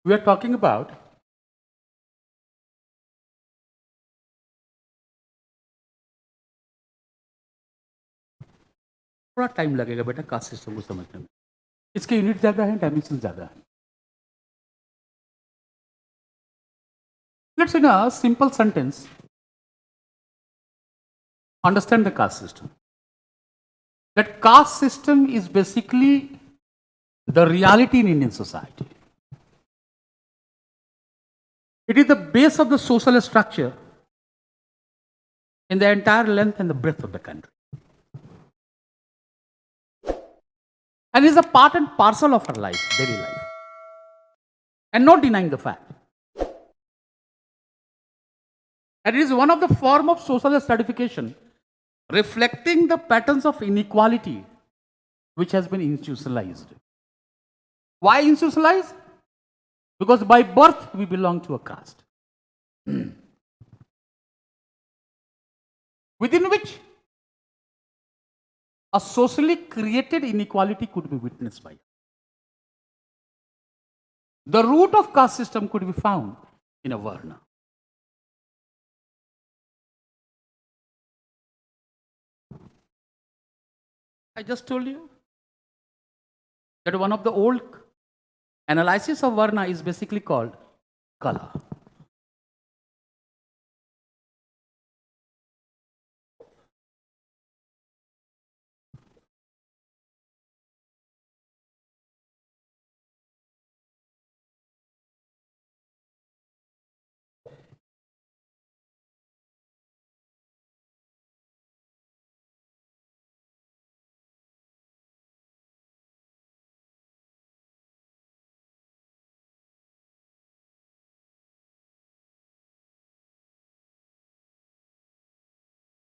we are talking about थोड़ा time लगेगा बेटा कास्ट सिस्टम को समझने में. इसके यूनिट ज़्यादा हैं, डायमेंशन ज़्यादा हैं. Let's in a simple sentence understand the caste system. That caste system is basically the reality in Indian society. It is the base of the social structure in the entire length and the breadth of the country. And is a part and parcel of our life, daily life. And not denying the fact. And it is one of the form of social stratification reflecting the patterns of inequality which has been institutionalized. Why institutionalized? Because by birth we belong to a caste. Within which a socially created inequality could be witnessed by. The root of caste system could be found in a varna. I just told you that one of the old analysis of varna is basically called color.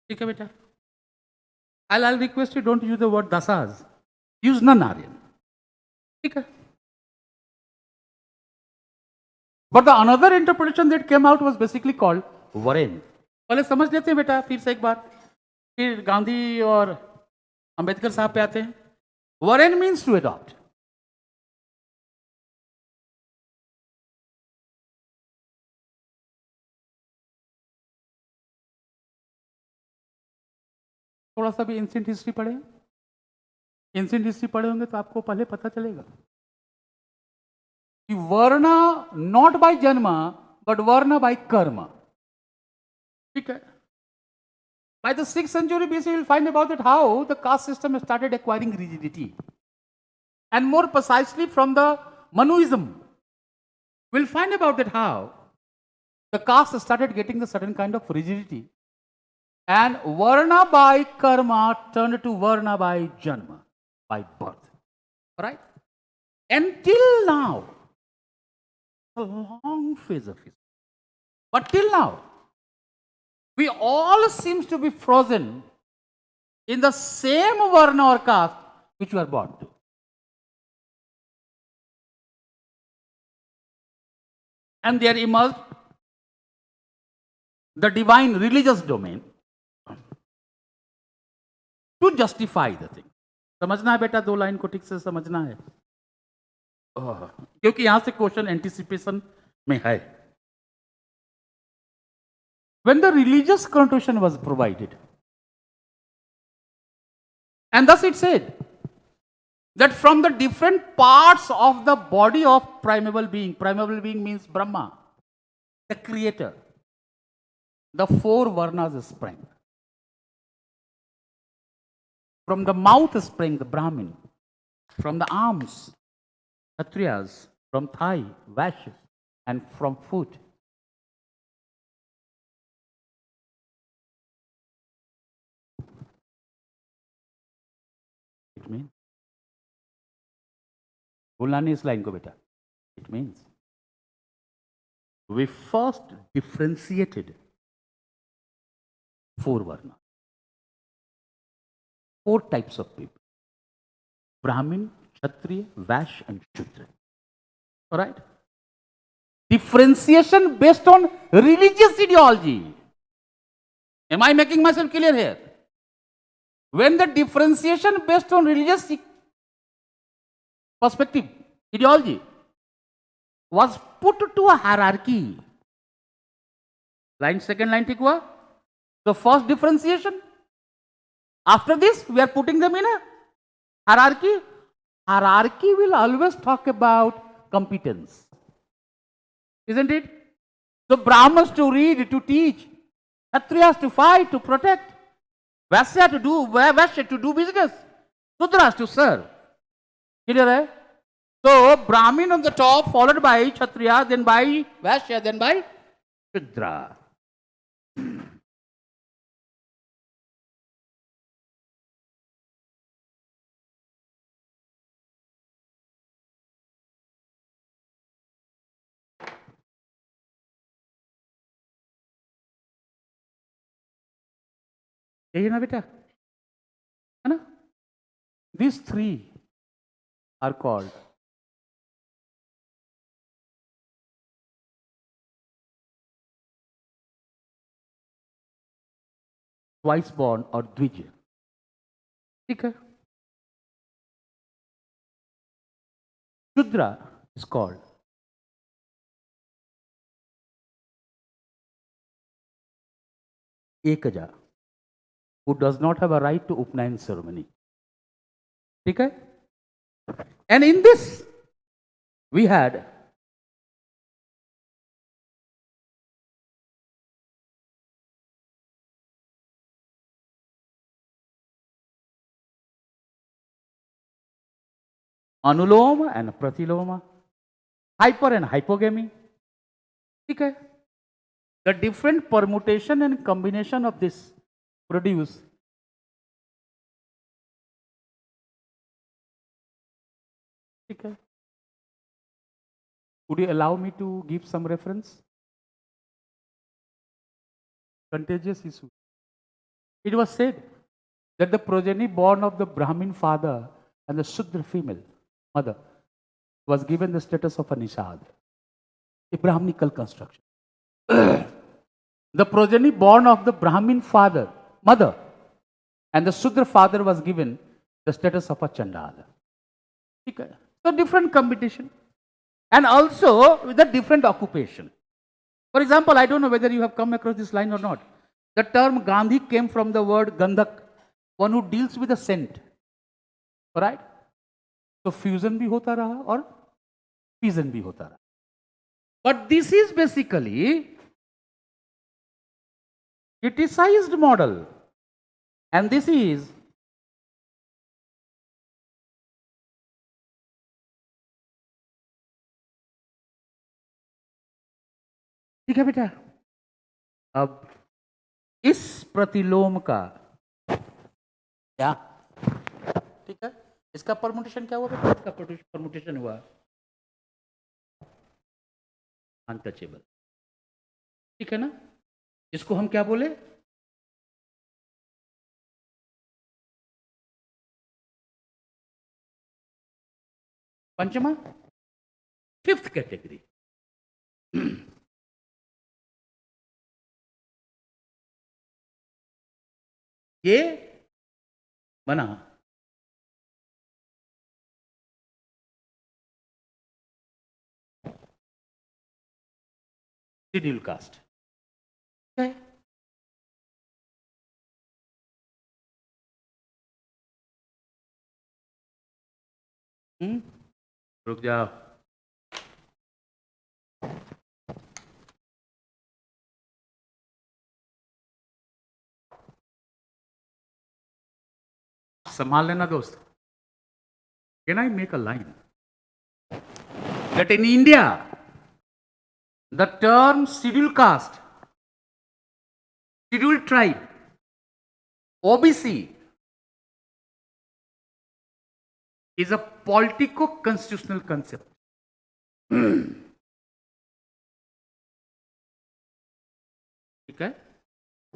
ठीक है बेटा. I'll request you don't use the word dasas. Use non-Aryan. ठीक है. But the another interpretation that came out was basically called Varen. पहले समझ लेते हैं बेटा फिर से एक बार. फिर गांधी और अंबेडकर साहब पे आते हैं. Varen means to adopt. थोड़ा सा भी एंशिएंट हिस्ट्री पढ़े. एंशिएंट हिस्ट्री पढ़े होंगे तो आपको पहले पता चलेगा कि वर्ण नॉट बाय जन्म बट वर्ण बाय कर्म. ठीक है. By the 6th century BC, you will find about it how the caste system started acquiring rigidity. And more precisely from the Manuism, we'll find about it how the caste started getting the certain kind of rigidity. And Varna by karma turned to Varna by Janma, by birth. Right? Until now, a long phase of history. But till now, we all seems to be frozen in the same Varna or caste which we are born to. And there emerged the divine religious domain to justify the thing. समझना है बेटा, 2 line को ठीक से समझना है क्योंकि यहां से क्वेश्चन एंटिसिपेशन में है. When the religious connotation was provided, and thus it said that from the different parts of the body of primeval being means Brahma, the creator, the 4 varnas sprang. From the mouth sprang the Brahmin, from the arms, Kshatriyas, from thigh, Vaishyas, and from foot, it means, बोलना नहीं इस line को बेटा. It means we first differentiated 4 varna, 4 types of people: Brahmin, Kshatriya, Vaishya, and Shudra. All right? Differentiation based on religious ideology. Am I making myself clear here? When the differentiation based on religious perspective, ideology, was put to a hierarchy. Line second line ठीक हुआ? So first differentiation. After this, we are putting them in a hierarchy. Hierarchy will always talk about competence, isn't it? So Brahmins to read, to teach, Kshatriyas to fight, to protect, Vaishya to do business, Sudras to serve. Clear hai? So Brahmin on the top, followed by Kshatriya, then by Vaishya, then by Shudra. यही ना बेटा, है ना? These three are called twice born or द्विज. ठीक है? Shudra is called Ekaja, who does not have a right to Upnayan ceremony. ठीक है? And in this, we had Anuloma and Pratiloma, hyper and hypogamy. ठीक है? The different permutation and combination of this produce ठीक है? Would you allow me to give some reference? Contagious issue. It was said that the progeny born of the Brahmin father and the Shudra female mother was given the status of a Nishad, a Brahminical construction. The progeny born of the Brahmin father, mother, and the Shudra father was given the status of a Chandala. Okay. So different competition, and also with a different occupation. For example, I don't know whether you have come across this line or not. The term Gandhi came from the word Gandhak, one who deals with a scent. Alright? So fusion भी होता रहा और fission भी होता रहा. But this is basically criticized model, and this is ठीक है बेटा. अब इस प्रतिलोम का क्या ठीक है, इसका परमुटेशन क्या हुआ बेटा? इसका परमुटेशन हुआ अनटचेबल. ठीक है ना? इसको हम क्या बोले? पंचमा, फिफ्थ कैटेगरी. ये बना शेड्यूल कास्ट. रुक जाओ. संभाल लेना दोस्त. Can I make a line that in India the term scheduled caste, scheduled tribe, OBC is a politico-constitutional concept. ठीक है?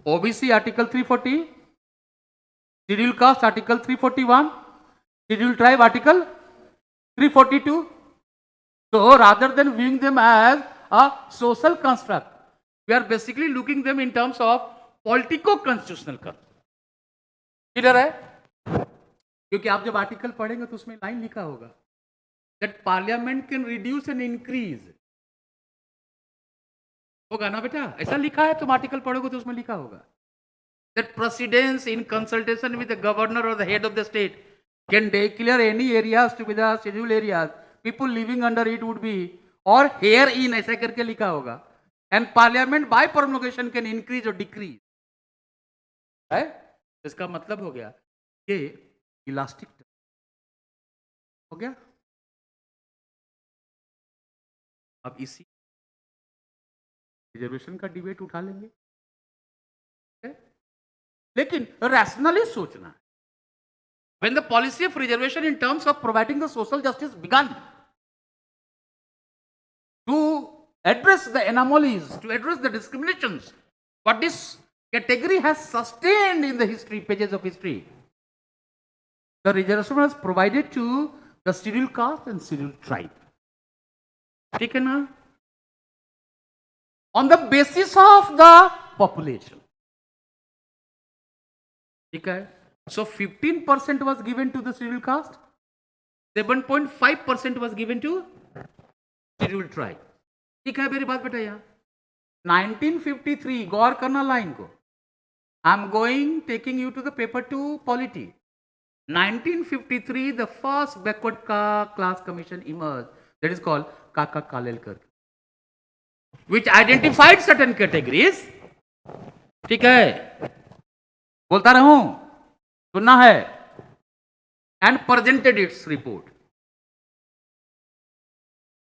OBC article 340, scheduled caste article 341, scheduled tribe article 342. So rather than viewing them as a social construct, we are basically looking them in terms of politico-constitutional construct. Clear है? क्योंकि आप जब article पढ़ेंगे तो उसमें line लिखा होगा that parliament can reduce and increase होगा ना बेटा, ऐसा लिखा है, तुम आर्टिकल पढ़ोगे तो उसमें लिखा होगा that precedence in consultation with the governor or the head of the state can declare any areas to be the scheduled areas, people living under it would be or herein ऐसा करके लिखा होगा, and parliament by promulgation can increase or decrease, है? इसका मतलब हो गया ये इलास्टिक हो गया. अब इसी रिजर्वेशन का डिबेट उठा लेंगे, लेकिन रैशनली सोचना है. When the policy of reservation in terms of providing the social justice began to address the anomalies, to address the discriminations, what this category has sustained in the history, pages of history, the reservation was provided to the scheduled caste and scheduled tribe. ठीक है ना? On the basis of the population. ठीक है? So 15% was given to the scheduled caste, 7.5% was given to scheduled tribe. ठीक है मेरी बात बेटा. यहाँ 1953, गौर करना लाइन को. I am taking you to the paper 2 polity. 1953, the first backward class commission emerged, that is called Kaka Kalelkar, which identified certain categories. ठीक है, बोलता रहूं, सुनना है, and presented its report.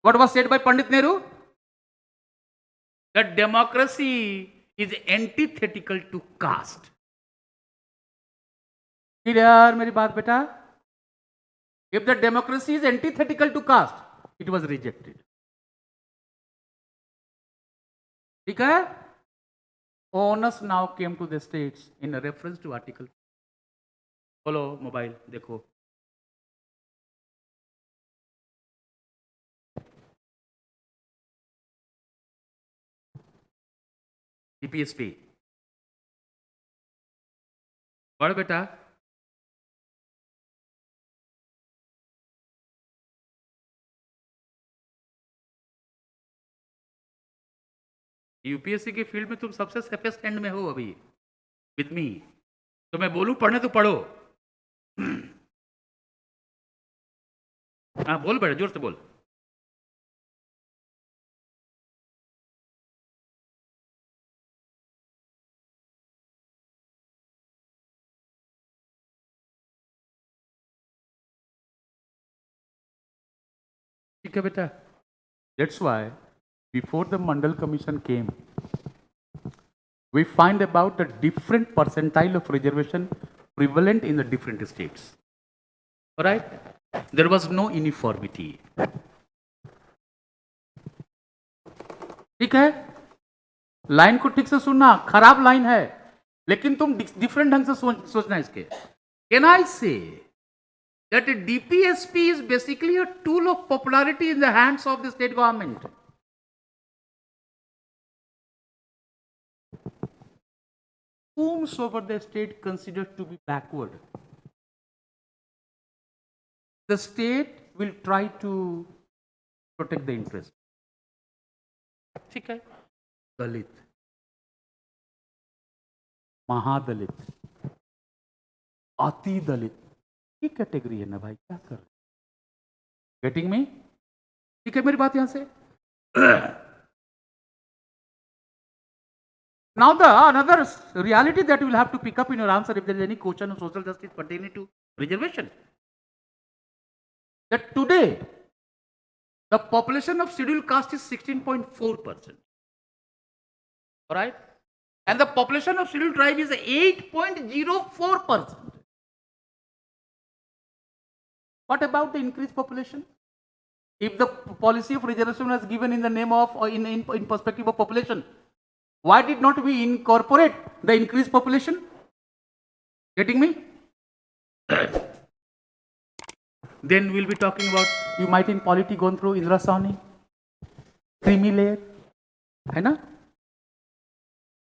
What was said by Pandit Nehru? That democracy is antithetical to caste. Clear मेरी बात बेटा? If the democracy is antithetical to caste, it was rejected. ठीक है? Onus now came to the states in reference to article. बोलो mobile देखो. DPSP. पढ़ बेटा. UPSC के फील्ड में तुम सबसे सेफेस्ट एंड में हो अभी विद मी. तो मैं बोलूं पढ़ने तो पढ़ो. हाँ बोल बेटा, जोर से बोल. ठीक है बेटा. That's why before the Mandal Commission came, we find about the different percentile of reservation prevalent in the different states. All right? There was no uniformity. ठीक है? लाइन को ठीक से सुनना. खराब लाइन है, लेकिन तुम डिफरेंट ढंग से सोचना इसके. Can I say that a DPSP is basically a tool of popularity in the hands of the state government? Whomsoever the state considers to be backward, the state will try to protect the interest. ठीक है? दलित, महादलित, अति दलित, ये category है ना भाई, क्या कर रहे? Getting me? ठीक है मेरी बात यहां से. Now the another reality that you will have to pick up in your answer if there is any question of social justice pertaining to reservation, that today the population of scheduled caste is 16.4%. All right? And the population of scheduled tribe is 8.04%. What about the increased population? If the policy of reservation was given in the name of or in perspective of population, why did not we incorporate the increased population? Getting me? Then we'll be talking about, you might in polity gone through Indra Sawhney, creamy layer, है ना?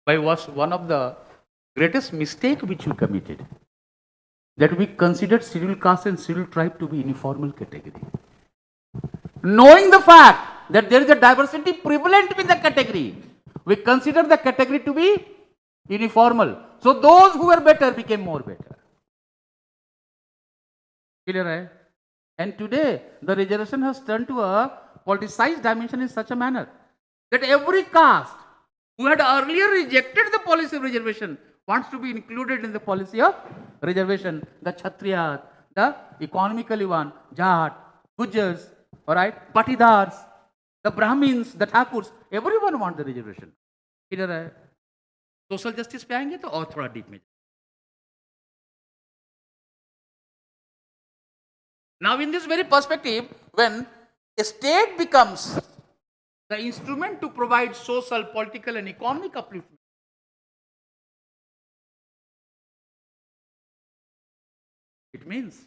By was one of the greatest mistake which we committed, that we considered scheduled caste and scheduled tribe to be informal category. Knowing the fact that there is a diversity prevalent in the category, We consider the category to be uniformal. So those who were better became more better. Clear, right? And today, the reservation has turned to a politicized dimension in such a manner that every caste who had earlier rejected the policy of reservation wants to be included in the policy of reservation. The Kshatriyas, the economically one, Jat, Gujars, all right, Patidars, the Brahmins, the Thakurs, everyone wants the reservation. Clear, right? Social justice पे आएंगे तो और थोड़ा deep में. Now in this very perspective, when a state becomes the instrument to provide social, political and economic upliftment, it means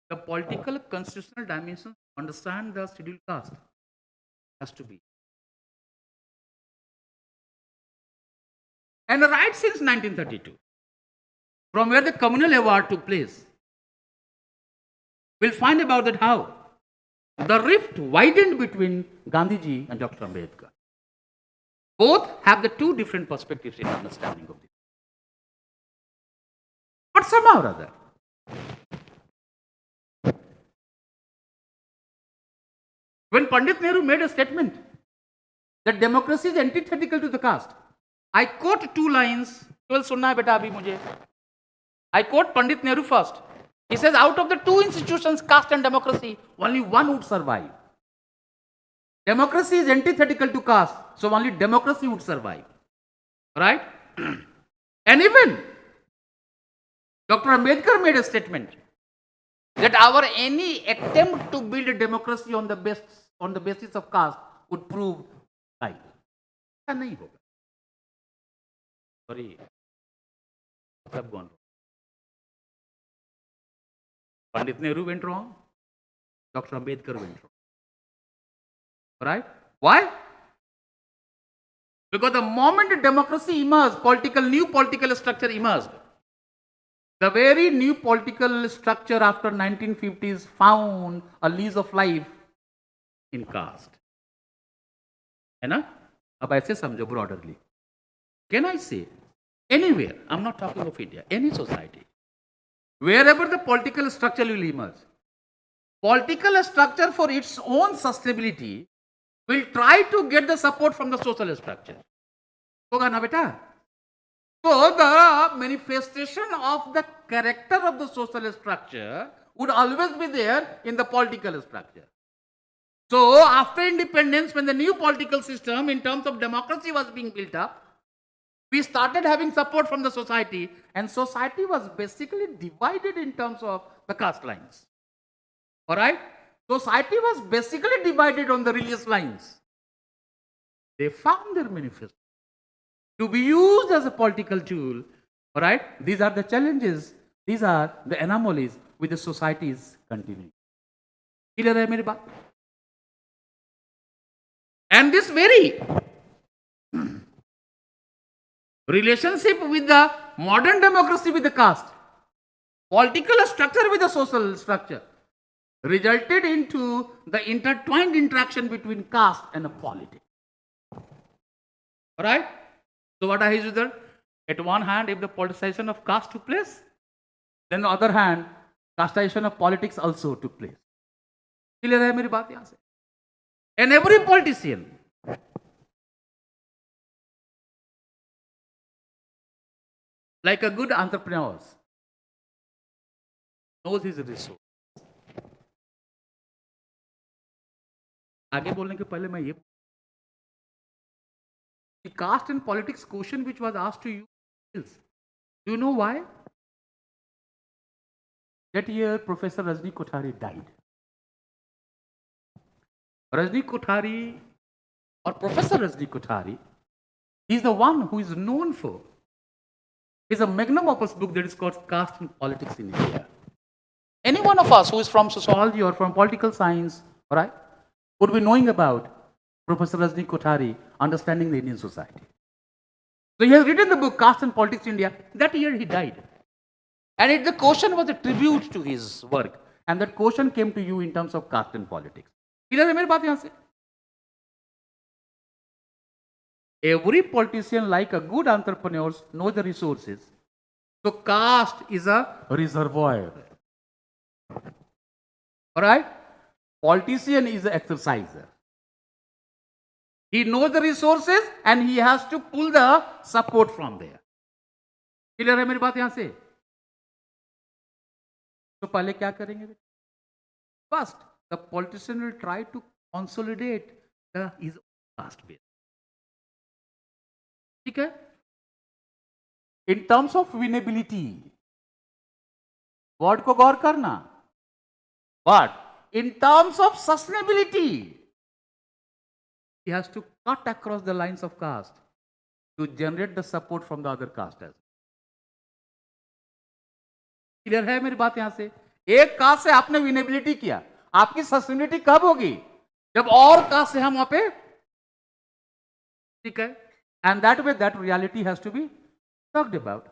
the political constitutional dimension understand the scheduled caste has to be. And right since 1932, from where the communal award took place, we'll find about that how the rift widened between Gandhiji and Dr. Ambedkar. Both have the two different perspectives in understanding of this. But somehow or other, when Pandit Nehru made a statement that democracy is antithetical to the caste, I quote two lines. Well, sunna hai beta abhi mujhe. I quote Pandit Nehru first. He says, out of the two institutions, caste and democracy, only one would survive. Democracy is antithetical to caste, so only democracy would survive. Right? And even Dr. Ambedkar made a statement that our any attempt to build a democracy on the basis of caste would prove right. नहीं होगा. Sorry, सब gone. Pandit Nehru went wrong. Dr. Ambedkar went wrong. Right? Why? Because the moment democracy emerged, new political structure emerged. The very new political structure after 1950s found a lease of life in caste. है ना? अब ऐसे समझो broadly. Can I say, anywhere, I'm not talking of India, any society, wherever the political structure will emerge, political structure for its own sustainability will try to get the support from the social structure. होगा ना बेटा? So the manifestation of the character of the social structure would always be there in the political structure. So after independence, when the new political system in terms of democracy was being built up, we started having support from the society, and society was basically divided in terms of the caste lines. Alright? Society was basically divided on the religious lines. They found their manifesto to be used as a political tool. Alright? These are the challenges, these are the anomalies which the society is continuing. Clear hai meri baat? And this very relationship with the modern democracy with the caste, political structure with the social structure, resulted into the intertwined interaction between caste and politics. Alright? So what are his result? At one hand, if the politicization of caste took place, then on the other hand, casteization of politics also took place. Clear hai meri baat yahan se? And every politician, like a good entrepreneur, knows his resource. आगे बोलने के पहले मैं ये, the caste and politics question which was asked to you is, do you know why? That year Professor Rajni Kothari died. Rajni Kothari, or Professor Rajni Kothari, is the one who is known for, is a magnum opus book that is called Caste and Politics in India. Any one of us who is from sociology or from political science, alright, would be knowing about Professor Rajni Kothari, Understanding the Indian Society. So he has written the book Caste and Politics in India. That year he died. And the question was a tribute to his work. And that question came to you in terms of caste and politics. Clear है मेरी बात यहाँ से? Every politician, like a good entrepreneur, know the resources. So caste is a reservoir. All right? Politician is an exerciser. He knows the resources and he has to pull the support from there. Clear है मेरी बात यहां से? तो पहले क्या करेंगे? First, the politician will try to consolidate his caste base. ठीक है? In terms of winnability, word को गौर करना. But in terms of sustainability, he has to cut across the lines of caste to generate the support from the other caste. Clear है मेरी बात यहां से? एक कास्ट से आपने विनेबिलिटी किया, आपकी सस्टेनेबिलिटी कब होगी? जब और कास्ट से हम वहां पे, ठीक है? And that way, that reality has to be talked about.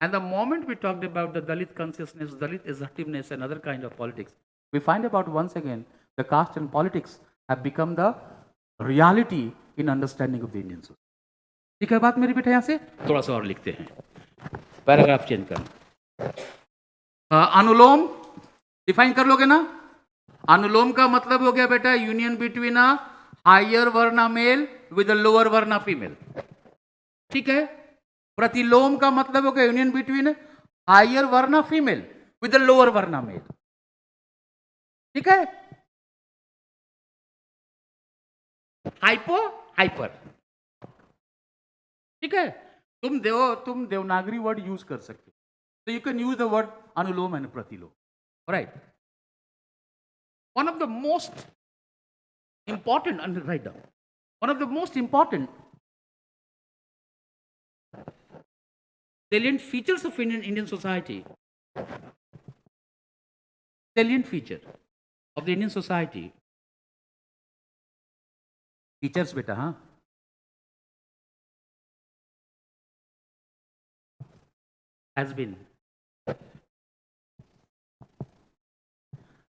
And the moment we talked about the Dalit consciousness, Dalit assertiveness, and other kind of politics, we find about once again the caste and politics have become the reality in understanding of the Indian society. ठीक है बात मेरी बेटा? यहां से थोड़ा सा और लिखते हैं, पैराग्राफ चेंज करना. अनुलोम डिफाइन कर लोगे ना? अनुलोम का मतलब हो गया बेटा union between a higher varna male with lower varna female. ठीक है? प्रतिलोम का मतलब हो गया union between higher varna female with lower varna male. ठीक है? Hypo hyper. ठीक है? तुम देवनागरी वर्ड यूज कर सकते हो. So you can use the word anulom and pratilom. All right. One of the most important, and write down, one of the most important salient features of Indian society, salient feature of the Indian society, features beta, huh? Has been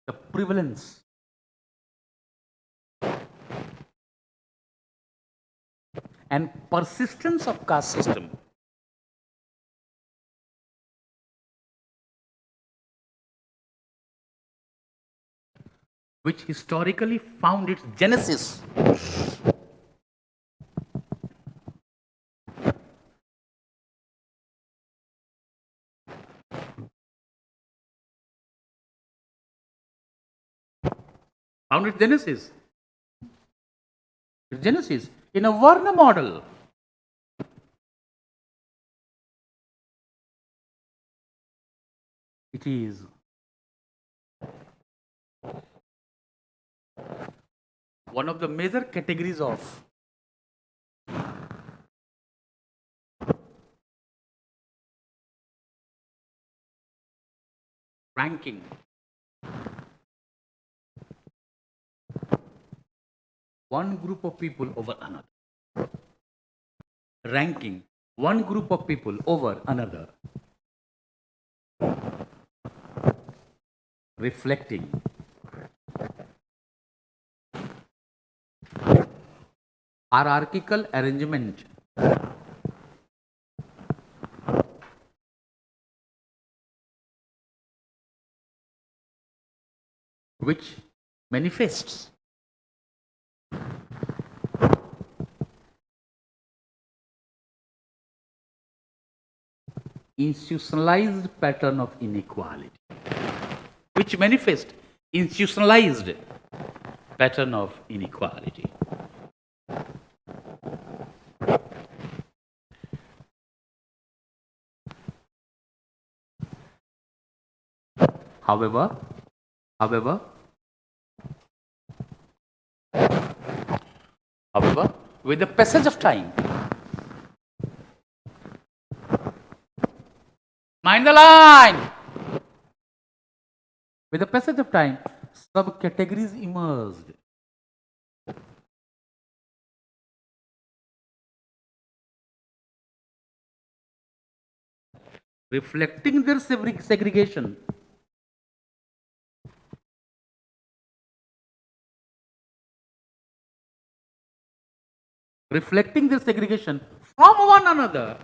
the prevalence and persistence of caste system, which historically found its genesis in a Varna model. It is one of the major categories of ranking one group of people over another. Ranking one group of people over another. Reflecting hierarchical arrangement which manifests institutionalized pattern of inequality, which manifest institutionalized pattern of inequality. However, with the passage of time, mind the line. With the passage of time, subcategories emerged. Reflecting their segregation. reflecting their segregation from one another.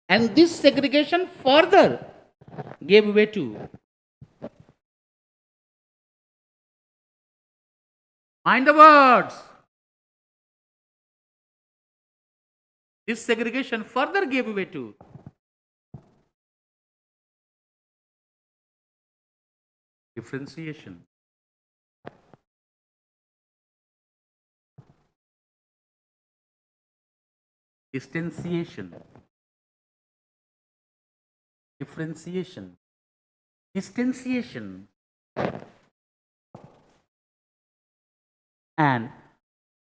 And this segregation further gave way to, mind the words, this segregation further gave way to differentiation. Distanciation. Differentiation. Distanciation. And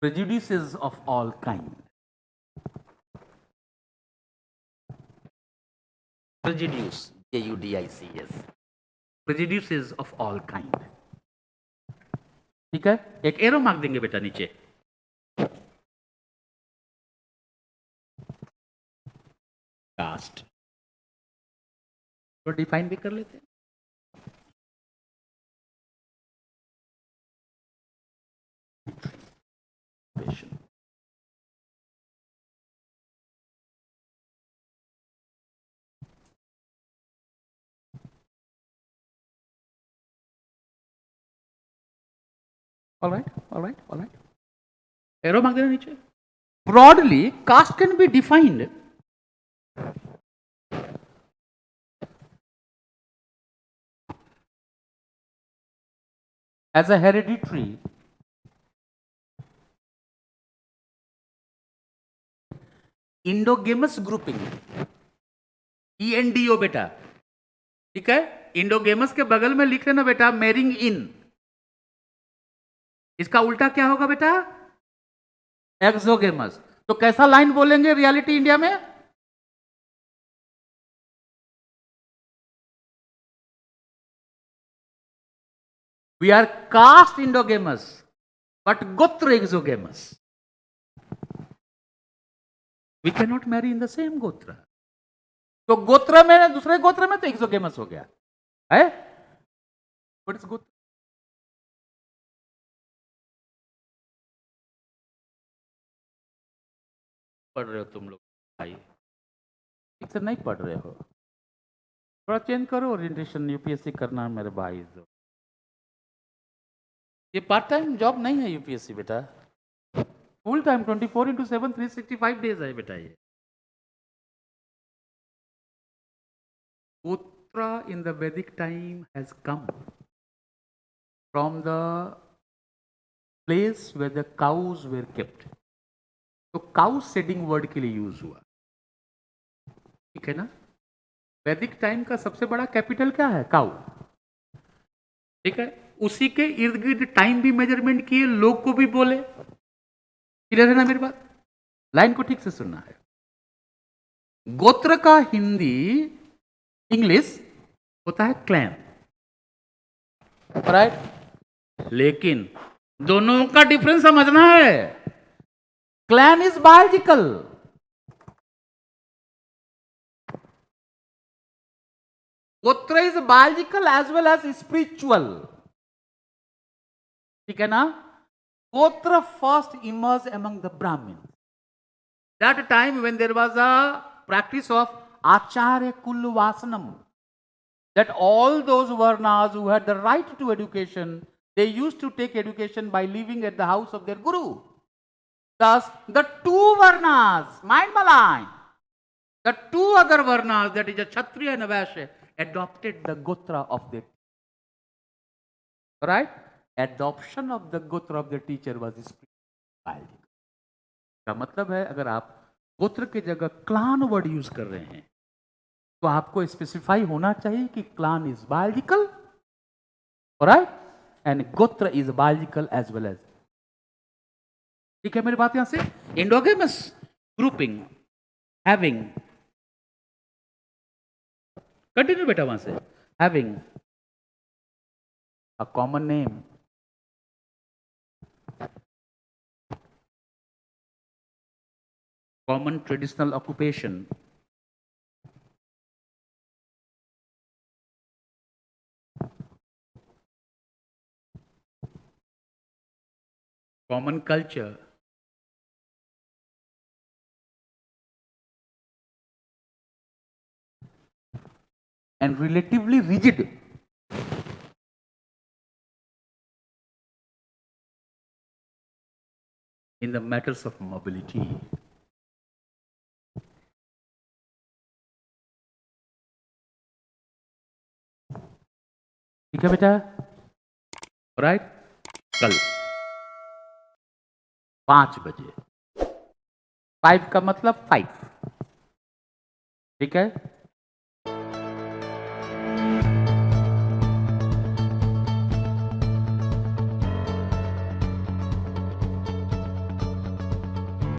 prejudices of all kind. Prejudice, Judices. Prejudices of all kind. ठीक है, एक arrow mark देंगे बेटा नीचे. Cast तो define भी कर लेते हैं. All right. Arrow mark देना नीचे. Broadly, caste can be defined as a hereditary endogamous grouping. ENDO बेटा, ठीक है. इंडोगेमस के बगल में लिख लेना बेटा मैरिंग इन. इसका उल्टा क्या होगा बेटा? एक्सोगेमस. तो कैसा लाइन बोलेंगे रियलिटी इंडिया में? We are caste endogamous, but gotra exogamous. We cannot marry in the same gotra. तो गोत्र में दूसरे गोत्र में तो एक्सोगेमस हो गया है. What is गोत्र? पढ़ रहे हो तुम लोग भाई? ठीक से नहीं पढ़ रहे हो. थोड़ा चेंज करो ओरिएंटेशन. यूपीएससी करना मेरे भाई. ये पार्ट टाइम जॉब नहीं है यूपीएससी बेटा. फुल टाइम 24/7 365 डेज है बेटा. ये Gotra in the Vedic time has come from the place where the cows were kept. तो काउ शेडिंग वर्ड के लिए यूज हुआ. ठीक है ना. वैदिक टाइम का सबसे बड़ा कैपिटल क्या है? काउ. ठीक है. उसी के इर्द गिर्द टाइम भी मेजरमेंट किए, लोग को भी बोले. क्लियर है ना मेरी बात? लाइन को ठीक से सुनना है. गोत्र का हिंदी इंग्लिश होता है क्लैन. राइट. लेकिन दोनों का डिफरेंस समझना है. Clan is biological. Gotra is biological as well as spiritual. ठीक है ना. Gotra first emerge among the Brahmins. That time when there was a practice of Acharya Kulvasanam, that all those varnas who had the right to education, they used to take education by living at the house of their guru. Thus, the two varnas, mind my line, the two other varnas, that is a Kshatriya and a Vaishya, adopted the gotra of their teacher. Right? Adoption of the gotra of the teacher was spiritual. का मतलब है अगर आप गोत्र की जगह clan word use कर रहे हैं तो आपको स्पेसिफाई होना चाहिए कि clan is biological, right, and gotra is biological as well as. ठीक है मेरी बात यहां से. एंडोगेमस ग्रुपिंग हैविंग, कंटिन्यू बेटा वहां से, having a common name, common traditional occupation, common culture, and relatively rigid in the matters of mobility. ठीक है बेटा? राइट? कल 5 बजे, 5 का मतलब 5, ठीक है?